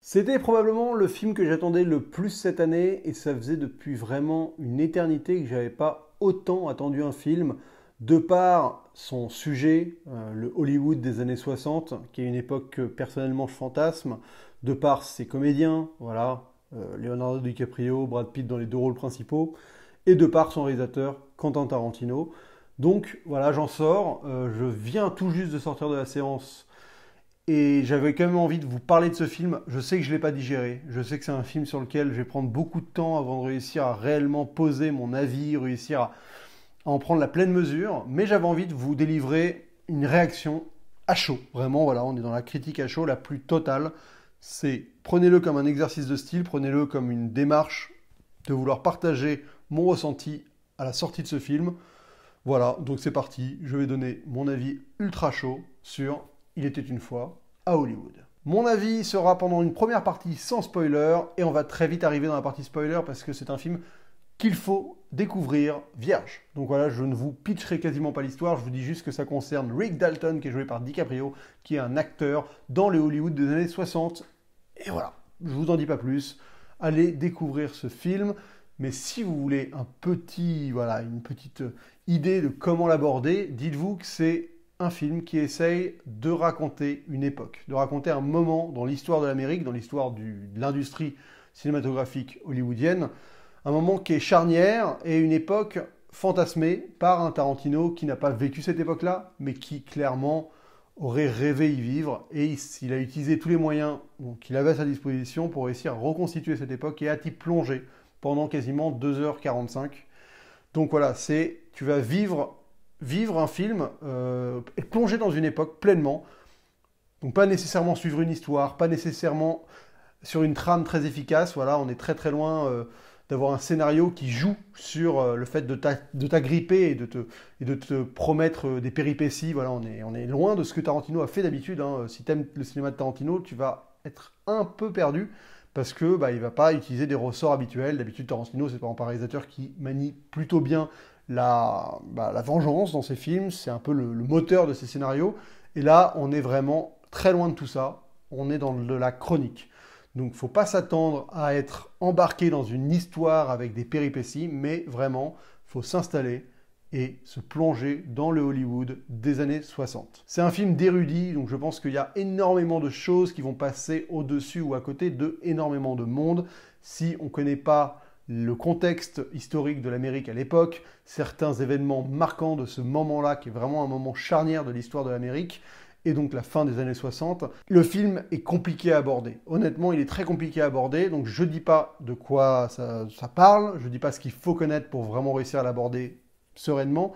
C'était probablement le film que j'attendais le plus cette année et ça faisait depuis vraiment une éternité que j'avais pas autant attendu un film de par son sujet, le Hollywood des années 60, qui est une époque que personnellement je fantasme, de par ses comédiens, voilà, Leonardo DiCaprio, Brad Pitt dans les deux rôles principaux, et de par son réalisateur Quentin Tarantino. Donc voilà, j'en sors, je viens tout juste de sortir de la séance et j'avais quand même envie de vous parler de ce film. Je sais que je ne l'ai pas digéré. Je sais que c'est un film sur lequel je vais prendre beaucoup de temps avant de réussir à réellement poser mon avis, réussir à en prendre la pleine mesure. Mais j'avais envie de vous délivrer une réaction à chaud. Vraiment, voilà, on est dans la critique à chaud la plus totale. C'est prenez-le comme un exercice de style, prenez-le comme une démarche de vouloir partager mon ressenti à la sortie de ce film. Voilà, donc c'est parti. Je vais donner mon avis ultra chaud sur Il était une fois à Hollywood. Mon avis sera pendant une première partie sans spoiler et on va très vite arriver dans la partie spoiler parce que c'est un film qu'il faut découvrir vierge. Donc voilà, je ne vous pitcherai quasiment pas l'histoire, je vous dis juste que ça concerne Rick Dalton qui est joué par DiCaprio, qui est un acteur dans les Hollywood des années 60. Et voilà, je vous en dis pas plus. Allez découvrir ce film. Mais si vous voulez une petite idée de comment l'aborder, dites-vous que c'est un film qui essaye de raconter une époque, de raconter un moment dans l'histoire de l'Amérique, dans l'histoire de l'industrie cinématographique hollywoodienne, un moment qui est charnière et une époque fantasmée par un Tarantino qui n'a pas vécu cette époque-là, mais qui clairement aurait rêvé y vivre, et il a utilisé tous les moyens qu'il avait à sa disposition pour réussir à reconstituer cette époque et à y plonger pendant quasiment 2h45. Donc voilà, tu vas vivre un film, et plonger dans une époque pleinement. Donc pas nécessairement suivre une histoire, pas nécessairement sur une trame très efficace. Voilà, on est très très loin d'avoir un scénario qui joue sur le fait de t'agripper et de te promettre des péripéties. Voilà, on est loin de ce que Tarantino a fait d'habitude, hein. Si tu aimes le cinéma de Tarantino, tu vas être un peu perdu parce que il va pas utiliser des ressorts habituels. D'habitude, Tarantino, c'est par exemple un réalisateur qui manie plutôt bien la vengeance dans ses films, c'est un peu le moteur de ses scénarios. Et là, on est vraiment très loin de tout ça. On est dans de la chronique. Donc, il ne faut pas s'attendre à être embarqué dans une histoire avec des péripéties, mais vraiment, il faut s'installer et se plonger dans le Hollywood des années 60. C'est un film d'érudit, donc je pense qu'il y a énormément de choses qui vont passer au-dessus ou à côté de énormément de monde. Si on ne connaît pas le contexte historique de l'Amérique à l'époque, certains événements marquants de ce moment-là, qui est vraiment un moment charnière de l'histoire de l'Amérique, et donc la fin des années 60. Le film est compliqué à aborder. Honnêtement, il est très compliqué à aborder, donc je ne dis pas de quoi ça parle, je ne dis pas ce qu'il faut connaître pour vraiment réussir à l'aborder sereinement,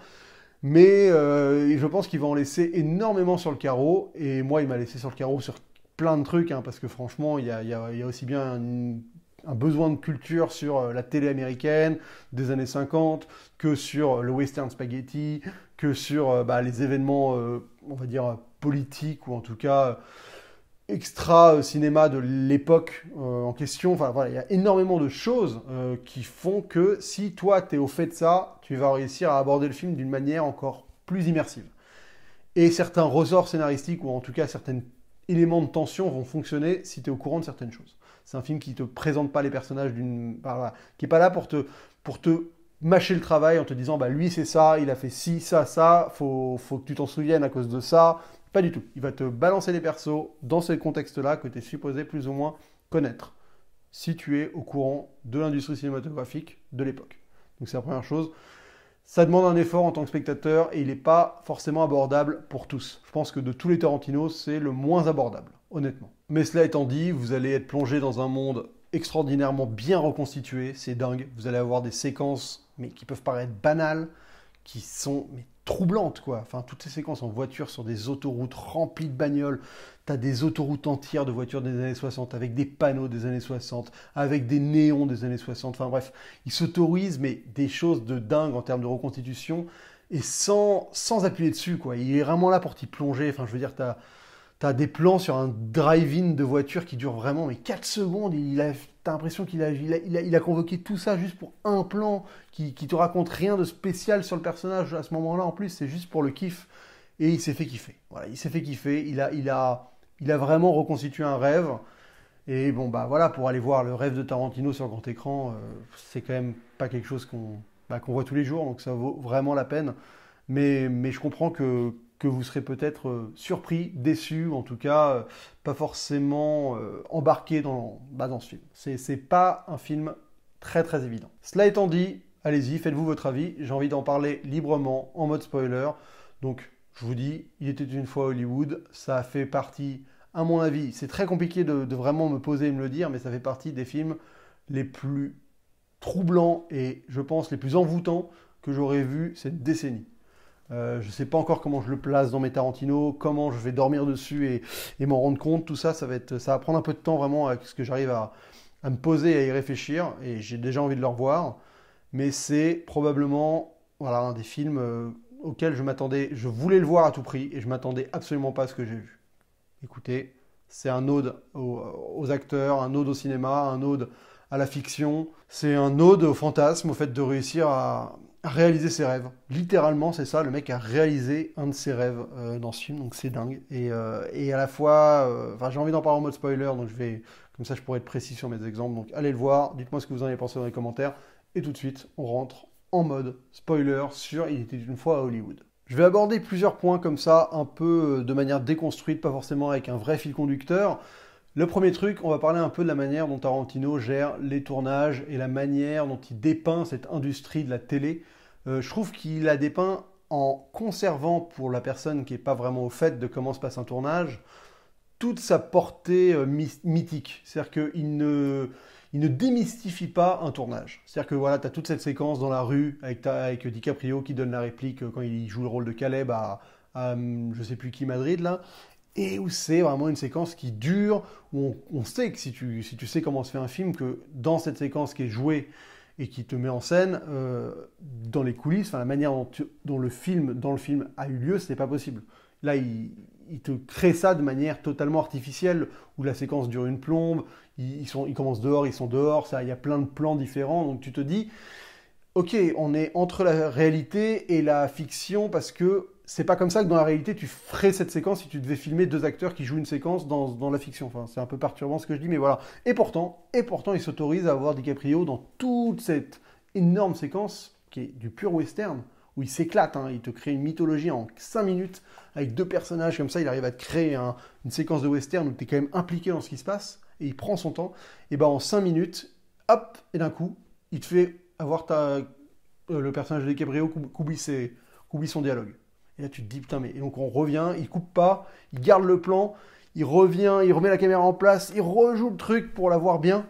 mais je pense qu'il va en laisser énormément sur le carreau, et moi, il m'a laissé sur le carreau sur plein de trucs, hein, parce que franchement, il y a aussi bien un besoin de culture sur la télé américaine des années 50, que sur le western spaghetti, que sur les événements, on va dire, politiques, ou en tout cas extra-cinéma de l'époque en question. Enfin voilà, il y a énormément de choses qui font que si toi, tu es au fait de ça, tu vas réussir à aborder le film d'une manière encore plus immersive. Et certains ressorts scénaristiques, ou en tout cas certains éléments de tension vont fonctionner si tu es au courant de certaines choses. C'est un film qui ne te présente pas les personnages qui n'est pas là pour te mâcher le travail en te disant lui c'est ça, il a fait ci, ça, faut que tu t'en souviennes à cause de ça. Pas du tout. Il va te balancer les persos dans ce contexte-là que tu es supposé plus ou moins connaître si tu es au courant de l'industrie cinématographique de l'époque. Donc c'est la première chose. Ça demande un effort en tant que spectateur et il n'est pas forcément abordable pour tous. Je pense que de tous les Tarantino, c'est le moins abordable, honnêtement. Mais cela étant dit, vous allez être plongé dans un monde extraordinairement bien reconstitué, c'est dingue. Vous allez avoir des séquences qui peuvent paraître banales, qui sont troublantes, quoi. Enfin, toutes ces séquences en voiture sur des autoroutes remplies de bagnoles. T'as des autoroutes entières de voitures des années 60, avec des panneaux des années 60, avec des néons des années 60. Enfin bref, ils s'autorisent des choses de dingue en termes de reconstitution, et sans appuyer dessus, quoi. Il est vraiment là pour t'y plonger. Enfin, je veux dire, t'as des plans sur un drive-in de voiture qui dure vraiment 4 secondes. T'as l'impression qu'il a convoqué tout ça juste pour un plan qui te raconte rien de spécial sur le personnage à ce moment-là. En plus, c'est juste pour le kiff. Et il s'est fait kiffer. Voilà, il s'est fait kiffer. Il a vraiment reconstitué un rêve. Et bon, bah voilà, pour aller voir le rêve de Tarantino sur grand écran, c'est quand même pas quelque chose qu'on voit tous les jours, donc ça vaut vraiment la peine. Mais je comprends que vous serez peut-être surpris, déçu, ou en tout cas pas forcément embarqué dans ce film. C'est pas un film très très évident. Cela étant dit, allez-y, faites-vous votre avis. J'ai envie d'en parler librement, en mode spoiler. Donc, je vous dis, il était une fois Hollywood. Ça a fait partie, à mon avis, c'est très compliqué de vraiment me poser et me le dire, mais ça fait partie des films les plus troublants et, je pense, les plus envoûtants que j'aurais vus cette décennie. Je ne sais pas encore comment je le place dans mes Tarantino, comment je vais dormir dessus et m'en rendre compte. Tout ça, ça va prendre un peu de temps vraiment à ce que j'arrive à me poser et à y réfléchir. Et j'ai déjà envie de le revoir. Mais c'est probablement voilà, un des films auxquels je voulais le voir à tout prix et je m'attendais absolument pas à ce que j'ai vu. Écoutez, c'est un ode aux acteurs, un ode au cinéma, un ode à la fiction. C'est un ode au fantasme, au fait de réussir à réaliser ses rêves. Littéralement, c'est ça, le mec a réalisé un de ses rêves dans ce film, donc c'est dingue. Et à la fois, j'ai envie d'en parler en mode spoiler, donc comme ça je pourrais être précis sur mes exemples. Donc allez le voir, dites-moi ce que vous en avez pensé dans les commentaires. Et tout de suite, on rentre en mode spoiler sur Il était une fois à Hollywood. Je vais aborder plusieurs points comme ça, un peu de manière déconstruite, pas forcément avec un vrai fil conducteur. Le premier truc, on va parler un peu de la manière dont Tarantino gère les tournages et la manière dont il dépeint cette industrie de la télé. Je trouve qu'il la dépeint en conservant, pour la personne qui n'est pas vraiment au fait de comment se passe un tournage, toute sa portée mythique. C'est-à-dire il ne démystifie pas un tournage. C'est-à-dire que voilà, tu as toute cette séquence dans la rue avec DiCaprio qui donne la réplique quand il joue le rôle de Caleb à je sais plus qui Madrid là, et où c'est vraiment une séquence qui dure, où on sait que si tu sais comment se fait un film, que dans cette séquence qui est jouée et qui te met en scène, dans les coulisses, enfin la manière dont le film a eu lieu, c'est pas possible. Là, il te crée ça de manière totalement artificielle, où la séquence dure une plombe, ils commencent dehors, ils sont dehors, il y a plein de plans différents, donc tu te dis, ok, on est entre la réalité et la fiction, parce que c'est pas comme ça que dans la réalité tu ferais cette séquence si tu devais filmer deux acteurs qui jouent une séquence dans la fiction. Enfin, c'est un peu perturbant ce que je dis, mais voilà. Et pourtant il s'autorise à avoir DiCaprio dans toute cette énorme séquence qui est du pur western, où il s'éclate, hein. Il te crée une mythologie en 5 minutes, avec deux personnages comme ça, il arrive à te créer une séquence de western où tu es quand même impliqué dans ce qui se passe, et il prend son temps, et ben en 5 minutes, hop, et d'un coup, il te fait avoir le personnage de DiCaprio qu'oublie son dialogue. Et là, tu te dis, putain, mais... Et donc, on revient, il coupe pas, il garde le plan, il revient, il remet la caméra en place, il rejoue le truc pour la voir bien.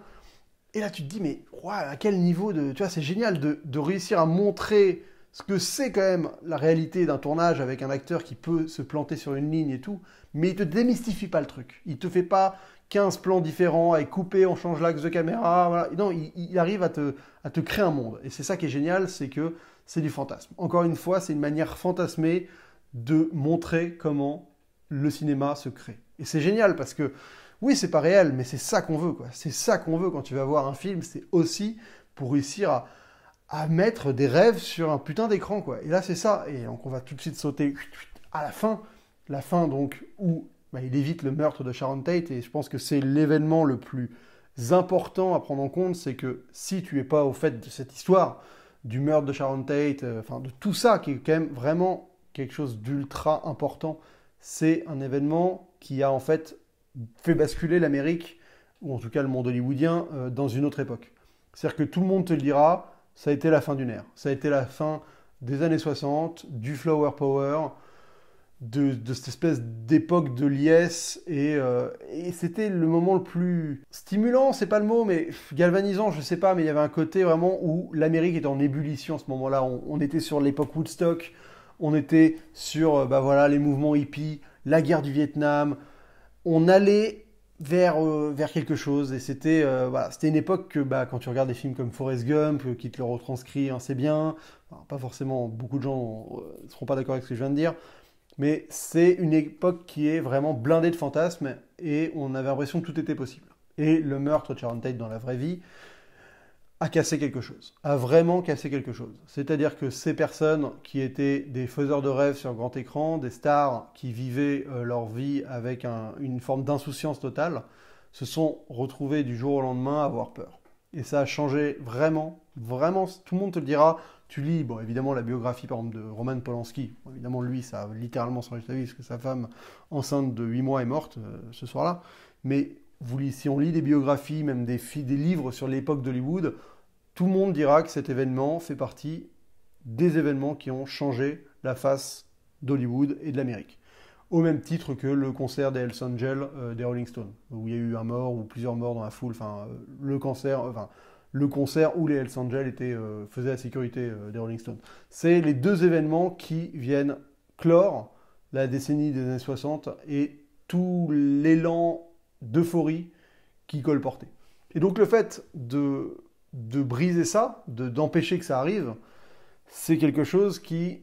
Et là, tu te dis, mais wow, à quel niveau de... Tu vois, c'est génial de réussir à montrer ce que c'est quand même la réalité d'un tournage avec un acteur qui peut se planter sur une ligne et tout, mais il te démystifie pas le truc. Il te fait pas 15 plans différents, avec coupé, on change l'axe de caméra, voilà. Non, il arrive à te créer un monde. Et c'est ça qui est génial, c'est que c'est du fantasme. Encore une fois, c'est une manière fantasmée de montrer comment le cinéma se crée. Et c'est génial parce que, oui, c'est pas réel, mais c'est ça qu'on veut, quoi. C'est ça qu'on veut quand tu vas voir un film, c'est aussi pour réussir à mettre des rêves sur un putain d'écran, quoi. Et là, c'est ça. Et donc, on va tout de suite sauter à la fin donc, où il évite le meurtre de Sharon Tate, et je pense que c'est l'événement le plus important à prendre en compte, c'est que si tu es pas au fait de cette histoire, du meurtre de Sharon Tate, de tout ça, qui est quand même vraiment quelque chose d'ultra important, c'est un événement qui a en fait fait basculer l'Amérique, ou en tout cas le monde hollywoodien, dans une autre époque. C'est-à-dire que tout le monde te le dira, ça a été la fin d'une ère. Ça a été la fin des années 60, du Flower Power, de cette espèce d'époque de liesse, et c'était le moment le plus stimulant, c'est pas le mot, mais galvanisant, je sais pas, mais il y avait un côté vraiment où l'Amérique était en ébullition à ce moment-là. On était sur l'époque Woodstock, on était sur les mouvements hippies, la guerre du Vietnam, on allait vers quelque chose, et c'était une époque que quand tu regardes des films comme Forrest Gump, qui te le retranscrit, c'est bien, pas forcément, beaucoup de gens ne seront pas d'accord avec ce que je viens de dire, mais c'est une époque qui est vraiment blindée de fantasmes, et on avait l'impression que tout était possible. Et le meurtre de Sharon Tate dans la vraie vie a cassé quelque chose, a vraiment cassé quelque chose. C'est-à-dire que ces personnes qui étaient des faiseurs de rêves sur grand écran, des stars qui vivaient leur vie avec une forme d'insouciance totale, se sont retrouvés du jour au lendemain à avoir peur. Et ça a changé vraiment, vraiment, tout le monde te le dira. Tu lis, bon, évidemment, la biographie, par exemple, de Roman Polanski. Bon, évidemment, lui, ça a littéralement changé sa vie, parce que sa femme, enceinte de 8 mois, est morte ce soir-là. Mais si on lit des biographies, même des livres sur l'époque d'Hollywood, tout le monde dira que cet événement fait partie des événements qui ont changé la face d'Hollywood et de l'Amérique. Au même titre que le concert des Hells Angels des Rolling Stones, où il y a eu un mort ou plusieurs morts dans la foule, le concert où les Hells Angels faisaient la sécurité des Rolling Stones. C'est les deux événements qui viennent clore la décennie des années 60 et tout l'élan d'euphorie qui colportait. Et donc le fait de briser ça, d'empêcher que ça arrive, c'est quelque chose qui,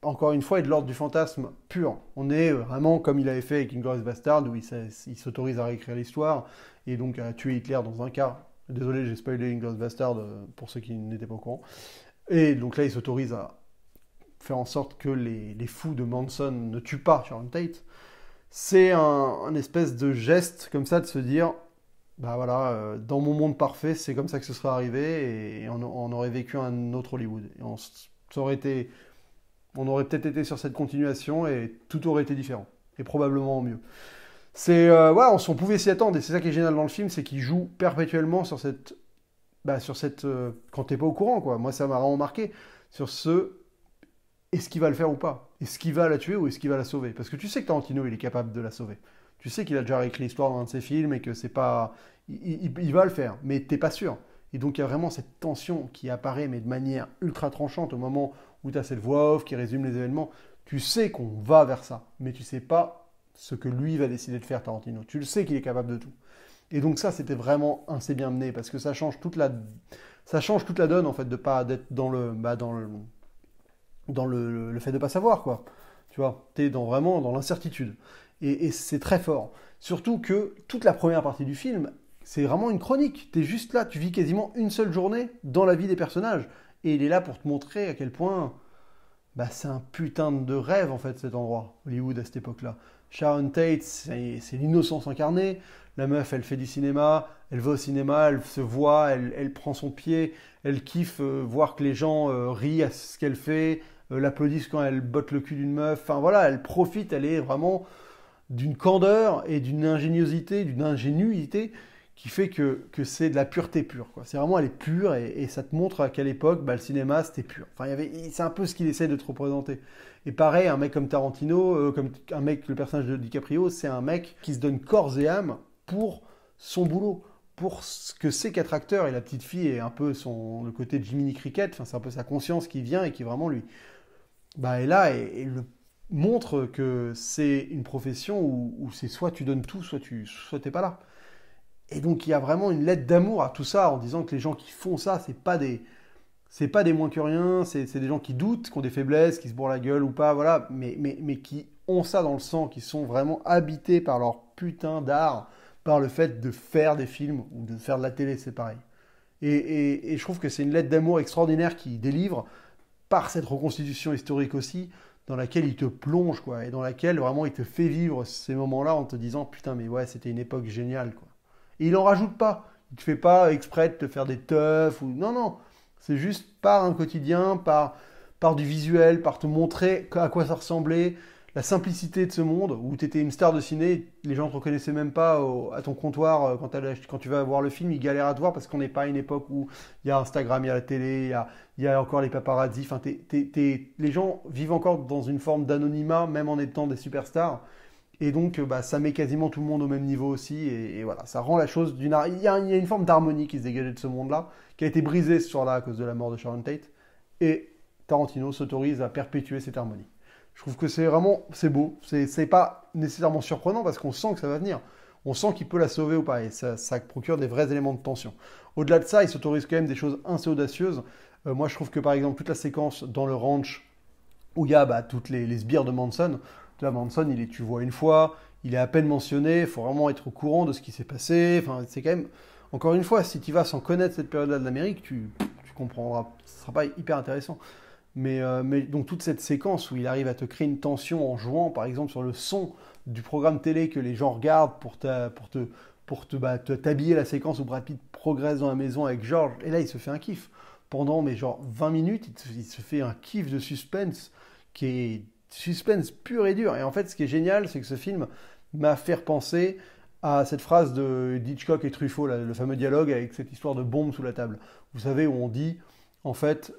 encore une fois, est de l'ordre du fantasme pur. On est vraiment comme il avait fait avec Inglourious Basterds, où il s'autorise à réécrire l'histoire, et donc à tuer Hitler dans un cas. Désolé, j'ai spoilé Inglourious Basterds pour ceux qui n'étaient pas au courant. Et donc là, il s'autorise à faire en sorte que les fous de Manson ne tuent pas Sharon Tate. C'est un espèce de geste comme ça de se dire, bah voilà, dans mon monde parfait, c'est comme ça que ce serait arrivé, et on aurait vécu un autre Hollywood. Et on aurait peut-être été sur cette continuation et tout aurait été différent. Et probablement mieux. Voilà, on pouvait s'y attendre. Et c'est ça qui est génial dans le film, c'est qu'il joue perpétuellement sur cette... quand t'es pas au courant, quoi. Moi, ça m'a vraiment marqué. Sur est-ce qu'il va le faire ou pas? Est-ce qu'il va la tuer ou est-ce qu'il va la sauver? Parce que tu sais que Tarantino, il est capable de la sauver. Tu sais qu'il a déjà réécrit l'histoire dans un de ses films et que c'est pas... Il va le faire, mais t'es pas sûr. Et donc il y a vraiment cette tension qui apparaît, mais de manière ultra tranchante au moment où tu as cette voix off qui résume les événements. Tu sais qu'on va vers ça, mais tu sais pas ce que lui va décider de faire, Tarantino. Tu le sais qu'il est capable de tout. Et donc ça, c'était vraiment assez bien mené, parce que ça change toute la donne, en fait, de pas d'être dans le fait de pas savoir, quoi. Tu vois, t'es vraiment dans l'incertitude. Et c'est très fort. Surtout que toute la première partie du film, c'est vraiment une chronique. T'es juste là, tu vis quasiment une seule journée dans la vie des personnages. Et il est là pour te montrer à quel point c'est un putain de rêve, en fait, cet endroit, Hollywood, à cette époque-là. Sharon Tate, c'est l'innocence incarnée. La meuf, elle fait du cinéma, elle va au cinéma, elle se voit, elle prend son pied, elle kiffe voir que les gens rient à ce qu'elle fait, l'applaudissent quand elle botte le cul d'une meuf. Enfin voilà, elle profite, elle est vraiment d'une candeur et d'une ingéniosité, d'une ingénuité qui fait que c'est de la pureté pure, quoi. C'est vraiment, elle est pure et ça te montre à quelle époque le cinéma c'était pur. Enfin, c'est un peu ce qu'il essaie de te représenter. Et pareil, un mec comme Tarantino, comme un mec, le personnage de DiCaprio, c'est un mec qui se donne corps et âme pour son boulot, pour ce que c'est qu'être acteur. Et la petite fille est un peu le côté Jiminy Cricket, enfin, c'est un peu sa conscience qui vient et qui vraiment lui est là et le montre que c'est une profession où c'est soit tu donnes tout, soit t'es pas là. Et donc il y a vraiment une lettre d'amour à tout ça en disant que les gens qui font ça, c'est pas des moins que rien, c'est des gens qui doutent, qui ont des faiblesses, qui se bourrent la gueule ou pas, voilà, mais qui ont ça dans le sang, qui sont vraiment habités par leur putain d'art, par le fait de faire des films ou de faire de la télé, c'est pareil. Et je trouve que c'est une lettre d'amour extraordinaire qu'il délivre par cette reconstitution historique aussi, dans laquelle il te plonge, quoi, et dans laquelle vraiment il te fait vivre ces moments-là en te disant putain, mais ouais, c'était une époque géniale, quoi. Et il en rajoute pas. Il te fait pas exprès de te faire des teufs ou non, non. C'est juste par un quotidien, par du visuel, par te montrer à quoi ça ressemblait, la simplicité de ce monde où tu étais une star de ciné, les gens ne te reconnaissaient même pas à ton comptoir quand tu vas voir le film, ils galèrent à te voir parce qu'on n'est pas à une époque où il y a Instagram, il y a la télé, il y a encore les paparazzis. Enfin, les gens vivent encore dans une forme d'anonymat, même en étant des superstars. Et donc, ça met quasiment tout le monde au même niveau aussi. Et voilà, ça rend la chose il y a une forme d'harmonie qui se dégageait de ce monde-là, qui a été brisée ce soir-là à cause de la mort de Sharon Tate. Et Tarantino s'autorise à perpétuer cette harmonie. Je trouve que c'est beau. C'est pas nécessairement surprenant parce qu'on sent que ça va venir. On sent qu'il peut la sauver ou pas. Et ça procure des vrais éléments de tension. Au-delà de ça, il s'autorise quand même des choses assez audacieuses. Moi, je trouve que par exemple, toute la séquence dans le ranch où il y a toutes les sbires de Manson. Là, Manson, tu vois une fois, il est à peine mentionné, il faut vraiment être au courant de ce qui s'est passé. Enfin, c'est quand même, encore une fois, si tu vas sans connaître cette période-là de l'Amérique, tu comprendras, ce ne sera pas hyper intéressant. Mais donc toute cette séquence où il arrive à te créer une tension en jouant, par exemple, sur le son du programme télé que les gens regardent pour pour t'habiller la séquence où Brad Pitt progresse dans la maison avec George. Et là, il se fait un kiff. Pendant, mais genre 20 minutes, il se fait un kiff de suspense qui est suspense pur et dur. Et en fait, ce qui est génial, c'est que ce film m'a fait penser à cette phrase de Hitchcock et Truffaut, là, le fameux dialogue avec cette histoire de bombe sous la table. Vous savez, où on dit, en fait,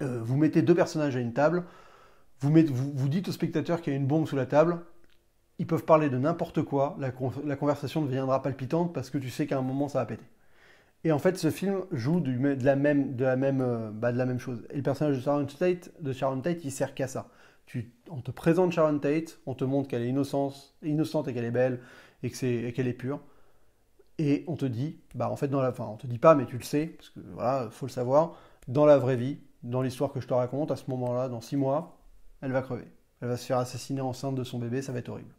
vous mettez deux personnages à une table, vous dites au spectateur qu'il y a une bombe sous la table, ils peuvent parler de n'importe quoi, la conversation deviendra palpitante parce que tu sais qu'à un moment ça va péter. Et en fait, ce film joue de la même chose. Et le personnage de Sharon Tate, il sert qu'à ça. On te présente Sharon Tate, on te montre qu'elle est innocente et qu'elle est belle et qu'elle est pure. Et on te dit, en fait, on te dit pas, mais tu le sais, parce que voilà, faut le savoir, dans la vraie vie, dans l'histoire que je te raconte, à ce moment-là, dans 6 mois, elle va crever. Elle va se faire assassiner enceinte de son bébé, ça va être horrible.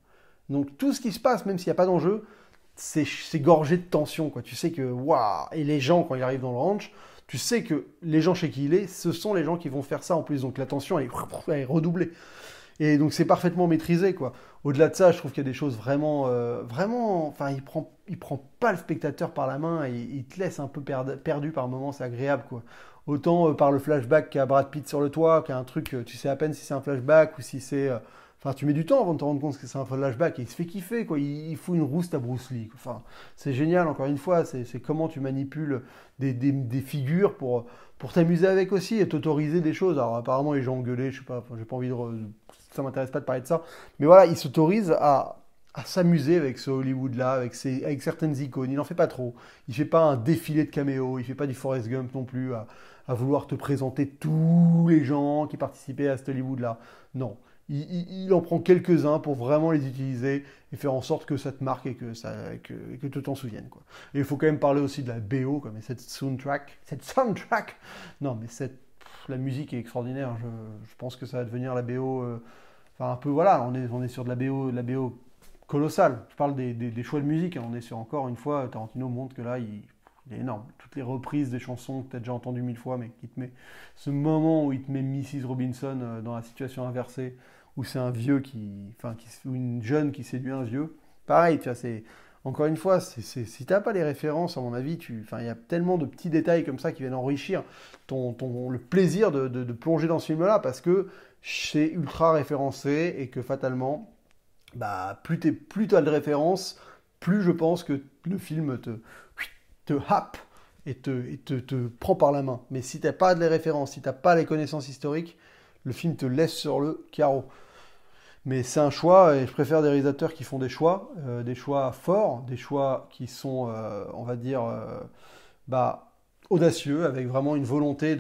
Donc tout ce qui se passe, même s'il n'y a pas d'enjeu, c'est gorgé de tension, quoi. Tu sais que, waouh. Et les gens, quand ils arrivent dans le ranch, tu sais que les gens chez qui il est, ce sont les gens qui vont faire ça en plus. Donc la tension, elle est redoublée. Et donc c'est parfaitement maîtrisé, quoi. Au-delà de ça, je trouve qu'il y a des choses vraiment, enfin, il prend pas le spectateur par la main, et il te laisse un peu perdu par moments, c'est agréable, quoi. Autant par le flashback qu'a Brad Pitt sur le toit, qu'à un truc, tu sais à peine si c'est un flashback ou si c'est, enfin, tu mets du temps avant de te rendre compte que c'est un flashback, et il se fait kiffer, quoi. Il fout une rouste à Bruce Lee, quoi. Enfin, c'est génial, encore une fois, c'est comment tu manipules des figures pour t'amuser avec aussi et t'autoriser des choses. Alors apparemment les gens ont gueulé, je sais pas, enfin, j'ai pas envie ça m'intéresse pas de parler de ça, mais voilà, il s'autorise à s'amuser avec ce Hollywood-là, avec certaines icônes. Il n'en fait pas trop. Il fait pas un défilé de caméos, il fait pas du Forrest Gump non plus, à vouloir te présenter tous les gens qui participaient à cet Hollywood-là. Non. Il en prend quelques-uns pour vraiment les utiliser et faire en sorte que ça te marque et que tu t'en souviennes, quoi. Et il faut quand même parler aussi de la BO, quoi, mais cette soundtrack, non, mais la musique est extraordinaire. Je pense que ça va devenir la BO, enfin un peu, voilà, on est sur de la BO colossale. Je parle des choix de musique, hein. On est sur, encore une fois, Tarantino montre que là, il est énorme. Toutes les reprises des chansons que tu as déjà entendues 1000 fois, mais qui te met ce moment où il te met Mrs. Robinson dans la situation inversée, où c'est un vieux ou une jeune qui séduit un vieux. Pareil, tu vois, encore une fois, si tu n'as pas les références, à mon avis, il y a tellement de petits détails comme ça qui viennent enrichir le plaisir de plonger dans ce film-là, parce que c'est ultra référencé et que fatalement, plus tu as de références, plus je pense que le film te happe et te prend par la main. Mais si tu n'as pas de références, si tu n'as pas les connaissances historiques, le film te laisse sur le carreau. Mais c'est un choix, et je préfère des réalisateurs qui font des choix forts, des choix qui sont, on va dire, audacieux, avec vraiment une volonté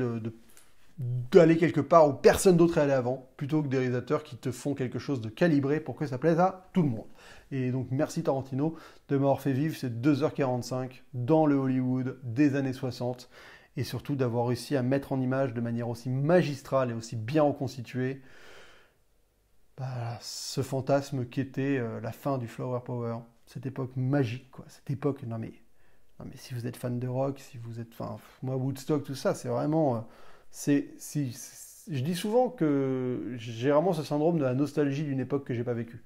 d'aller quelque part où personne d'autre est allé avant, plutôt que des réalisateurs qui te font quelque chose de calibré pour que ça plaise à tout le monde. Et donc merci Tarantino de m'avoir fait vivre ces 2h45 dans le Hollywood des années 60, et surtout d'avoir réussi à mettre en image de manière aussi magistrale et aussi bien reconstituée ce fantasme qu'était la fin du Flower Power, cette époque magique, quoi. Cette époque, non mais si vous êtes fan de rock, si vous êtes, enfin, moi Woodstock, tout ça, c'est vraiment, je dis souvent que j'ai vraiment ce syndrome de la nostalgie d'une époque que j'ai pas vécue.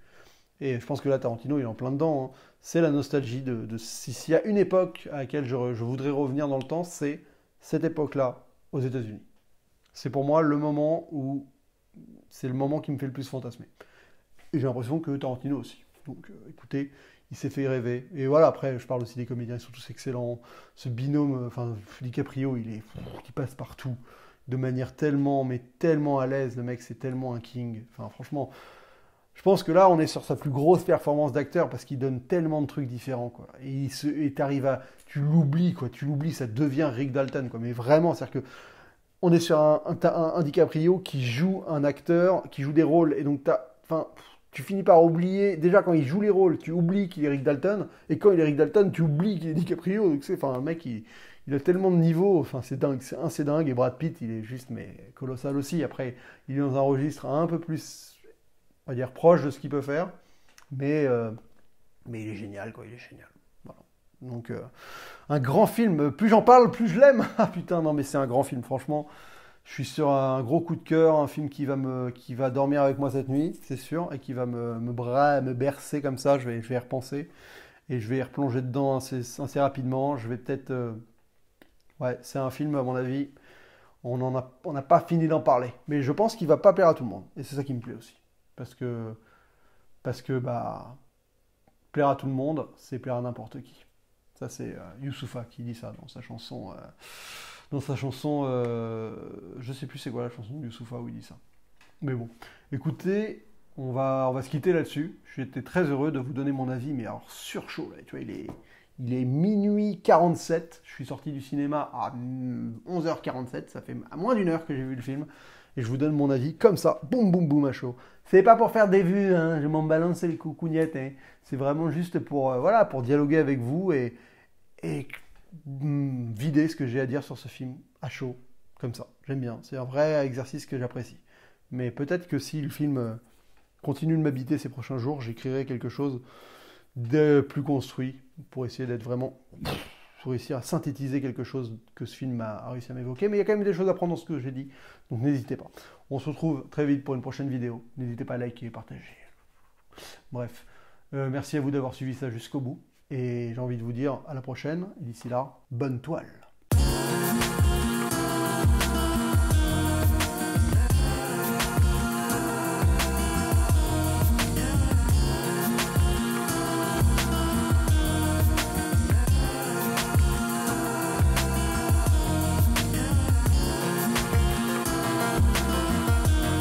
Et je pense que là, Tarantino, il est en plein dedans, hein. C'est la nostalgie s'il y a une époque à laquelle je voudrais revenir dans le temps, c'est cette époque-là, aux États-Unis. C'est pour moi c'est le moment qui me fait le plus fantasmer. Et j'ai l'impression que Tarantino aussi. Donc écoutez, il s'est fait rêver. Et voilà, après, je parle aussi des comédiens, ils sont tous excellents. Ce binôme, enfin, DiCaprio, il passe partout de manière tellement à l'aise. Le mec, c'est tellement un king. Enfin, franchement, je pense que là, on est sur sa plus grosse performance d'acteur parce qu'il donne tellement de trucs différents, quoi. Et t'arrives tu l'oublies, quoi. Tu l'oublies, ça devient Rick Dalton, quoi. Mais vraiment, c'est-à-dire que on est sur un DiCaprio qui joue un acteur, qui joue des rôles, et donc tu finis par oublier, déjà quand il joue les rôles, tu oublies qu'il est Rick Dalton, et quand il est Rick Dalton, tu oublies qu'il est DiCaprio, donc un mec, il a tellement de niveaux, enfin c'est dingue, c'est dingue, et Brad Pitt, il est juste, mais colossal aussi. Après, il est dans un registre un peu plus, on va dire, proche de ce qu'il peut faire, mais il est génial, quoi, il est génial. Voilà. Donc, un grand film, plus j'en parle, plus je l'aime. Ah putain, non mais c'est un grand film, franchement. Je suis sur un gros coup de cœur, un film qui va dormir avec moi cette nuit, c'est sûr, et qui va me bercer comme ça, je vais y repenser. et je vais y replonger dedans assez rapidement. Je vais peut-être... Ouais, c'est un film, à mon avis, on n'a pas fini d'en parler. Mais je pense qu'il va pas plaire à tout le monde. Et c'est ça qui me plaît aussi. Parce que bah, plaire à tout le monde, c'est plaire à n'importe qui. Ça, c'est Youssoupha qui dit ça dans sa chanson. Je sais plus c'est quoi la chanson de Youssoupha où il dit ça. Mais bon, écoutez, on va se quitter là-dessus. J'étais très heureux de vous donner mon avis, mais alors sur chaud, là, tu vois, il est minuit 47. Je suis sorti du cinéma à 11h47. Ça fait à moins d'une heure que j'ai vu le film. Et je vous donne mon avis comme ça, boum boum boum à chaud. C'est pas pour faire des vues, hein, je m'en balance les coucougnettes. Hein. C'est vraiment juste pour, voilà, pour dialoguer avec vous et vider ce que j'ai à dire sur ce film à chaud, comme ça. J'aime bien. C'est un vrai exercice que j'apprécie. Mais peut-être que si le film continue de m'habiter ces prochains jours, j'écrirai quelque chose de plus construit pour essayer d'être vraiment... pour réussir à synthétiser quelque chose que ce film a réussi à m'évoquer. Mais il y a quand même des choses à prendre dans ce que j'ai dit. Donc n'hésitez pas. On se retrouve très vite pour une prochaine vidéo. N'hésitez pas à liker et partager. Bref, merci à vous d'avoir suivi ça jusqu'au bout. Et j'ai envie de vous dire à la prochaine. Et d'ici là, bonne toile.